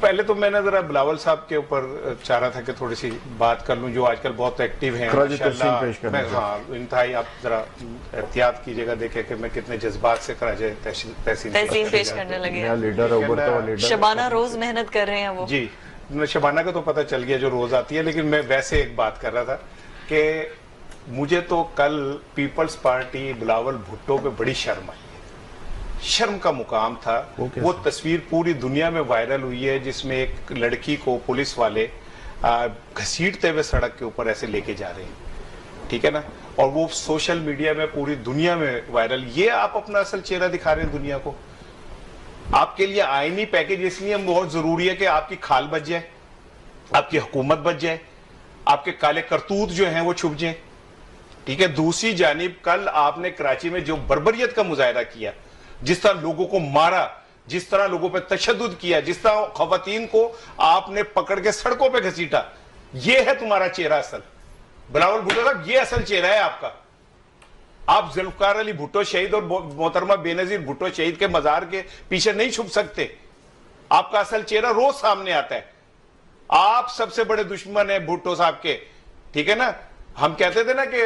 پہلے تو میں نے ذرا بلاول صاحب کے اوپر چاہ رہا تھا کہ تھوڑی سی بات کر لوں، جو آج کل بہت ایکٹیو ہیں ہاں انتہائی. آپ ذرا احتیاط کیجیے گا، دیکھیں کہ میں کتنے جذبات سے خراج تحسین پیش کرنے لگے. شبانہ روز محنت کر رہے ہیں وہ. جی شبانہ کا تو پتہ چل گیا جو روز آتی ہے، لیکن میں ویسے ایک بات کر رہا تھا کہ مجھے تو کل پیپلز پارٹی بلاول بھٹو پہ بڑی شرم آئی. شرم کا مقام تھا. وہ تصویر پوری دنیا میں وائرل ہوئی ہے جس میں ایک لڑکی کو پولیس والے گھسیٹتے ہوئے سڑک کے اوپر ایسے لے کے جا رہے ہیں، ٹھیک ہے نا، اور وہ سوشل میڈیا میں پوری دنیا میں وائرل. یہ آپ اپنا اصل چہرہ دکھا رہے ہیں دنیا کو. آپ کے لیے آئینی پیکیج اس لیے بہت ضروری ہے کہ آپ کی کھال بچ جائے، آپ کی حکومت بچ جائے، آپ کے کالے کرتوت جو ہیں وہ چھپ جائیں، ٹھیک ہے. دوسری جانب کل آپ نے کراچی میں جو بربریت کا مظاہرہ کیا، جس طرح لوگوں کو مارا، جس طرح لوگوں پہ تشدد کیا، جس طرح خواتین کو آپ نے پکڑ کے سڑکوں پہ گھسیٹا، یہ ہے تمہارا چہرہ اصل. بلاول بھٹو صاحب یہ اصل چہرہ ہے آپ کا. آپ ذوالفقار علی بھٹو شہید اور محترمہ بے نظیر بھٹو شہید کے مزار کے پیچھے نہیں چھپ سکتے. آپ کا اصل چہرہ روز سامنے آتا ہے. آپ سب سے بڑے دشمن ہیں بھٹو صاحب کے، ٹھیک ہے نا. ہم کہتے تھے نا کہ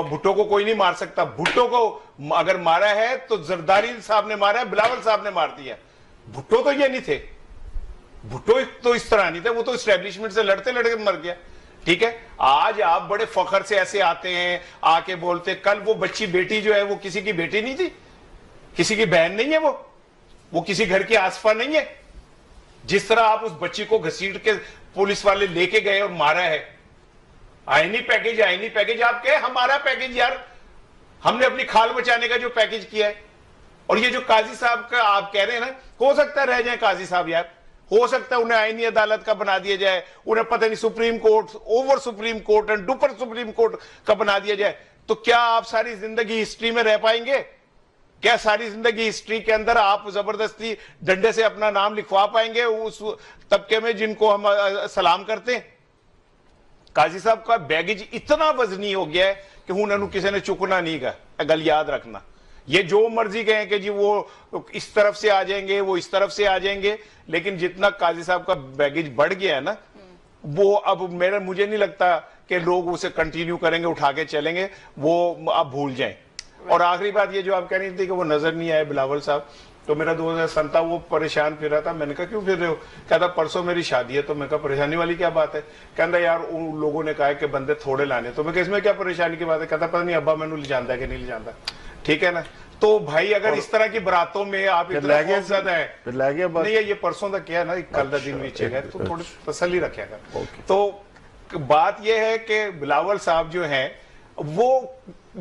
بھٹو کو کوئی نہیں مار سکتا. بھٹو کو اگر مارا ہے تو زرداری صاحب نے مارا ہے، بلاول صاحب نے مار دیا. بھٹو تو یہ نہیں تھے، بھٹو تو اس طرح نہیں تھے. وہ تو اسٹیبلشمنٹ سے لڑتے لڑتے مر گیا، ٹھیک ہے. آج آپ بڑے فخر سے ایسے آتے ہیں، آ کے بولتے. کل وہ بچی بیٹی جو ہے وہ کسی کی بیٹی نہیں تھی، کسی کی بہن نہیں ہے، وہ کسی گھر کی آصفہ نہیں ہے. جس طرح آپ اس بچی کو گھسیٹ کے پولیس والے لے کے گئے اور مارا ہے. آئینی پیکیج آپ کہے ہمارا پیکیج یار، ہم نے اپنی کھال بچانے کا جو پیکیج کیا ہے. اور یہ جو قاضی صاحب کا آپ کہہ رہے ہیں نا، ہو سکتا ہے رہ جائیں قاضی صاحب یار، ہو سکتا ہے انہیں آئینی عدالت کا بنا دیا جائے، انہیں پتہ نہیں supreme court, over supreme court and dipper supreme court کا بنا دیا جائے. تو کیا آپ ساری زندگی ہسٹری میں رہ پائیں گے؟ کیا ساری زندگی ہسٹری کے اندر آپ زبردستی ڈنڈے سے اپنا نام لکھوا پائیں گے اس طبقے میں جن کو ہم سلام کرتے ہیں؟ قاضی صاحب کا بیگیج اتنا وزنی ہو گیا ہے کہ انہوں کسی نے چکنا نہیں گا. گل یاد رکھنا، یہ جو مرضی کہیں کہ جی وہ اس طرف سے آ جائیں گے، وہ اس طرف سے آ جائیں گے، لیکن جتنا قاضی صاحب کا بیگیج بڑھ گیا ہے نا، وہ اب مجھے نہیں لگتا کہ لوگ اسے کنٹینیو کریں گے، اٹھا کے چلیں گے. وہ اب بھول جائیں. اور آخری بات یہ جو آپ کہہ رہی تھی کہ وہ نظر نہیں آئے بلاول صاحب، تو میرا 2007 تھا، وہ پریشان پھر رہا تھا. میں نے کہا کیوں پھر رہے ہو؟ کہتا پرسوں میری شادی ہے. تو میں کہا پریشانی والی کیا بات ہے؟ کہتا یار ان لوگوں نے کہا کہ بندے تھوڑے لانے. تو میں کہا اس میں کیا پریشانی کی بات ہے؟ کہتا پتہ نہیں ابا میں نے لے جانتا ہے کہ نہیں لے جانتا. ٹھیک ہے نا. تو بھائی اگر اس طرح کی براتوں میں آپ اتنا خوف زدہ ہیں، نہیں یہ پرسوں تک کیا ہے نا، کل دا دن نیچے گئے، تو تھوڑی تسلی رکھے گا. تو بات یہ ہے کہ بلاول صاحب جو ہیں وہ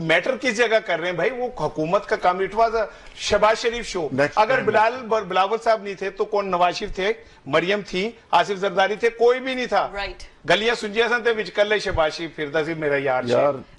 میٹر کس جگہ کر رہے ہیں بھائی؟ وہ حکومت کا کام. اٹ واز شہباز شریف شو. اگر بلاول صاحب نہیں تھے تو کون؟ نواز شریف تھے، مریم تھی، آصف زرداری تھے، کوئی بھی نہیں تھا. گلیاں سنجیا سن تھے وچ کلے شہباز شریف پھردا سی میرا یار.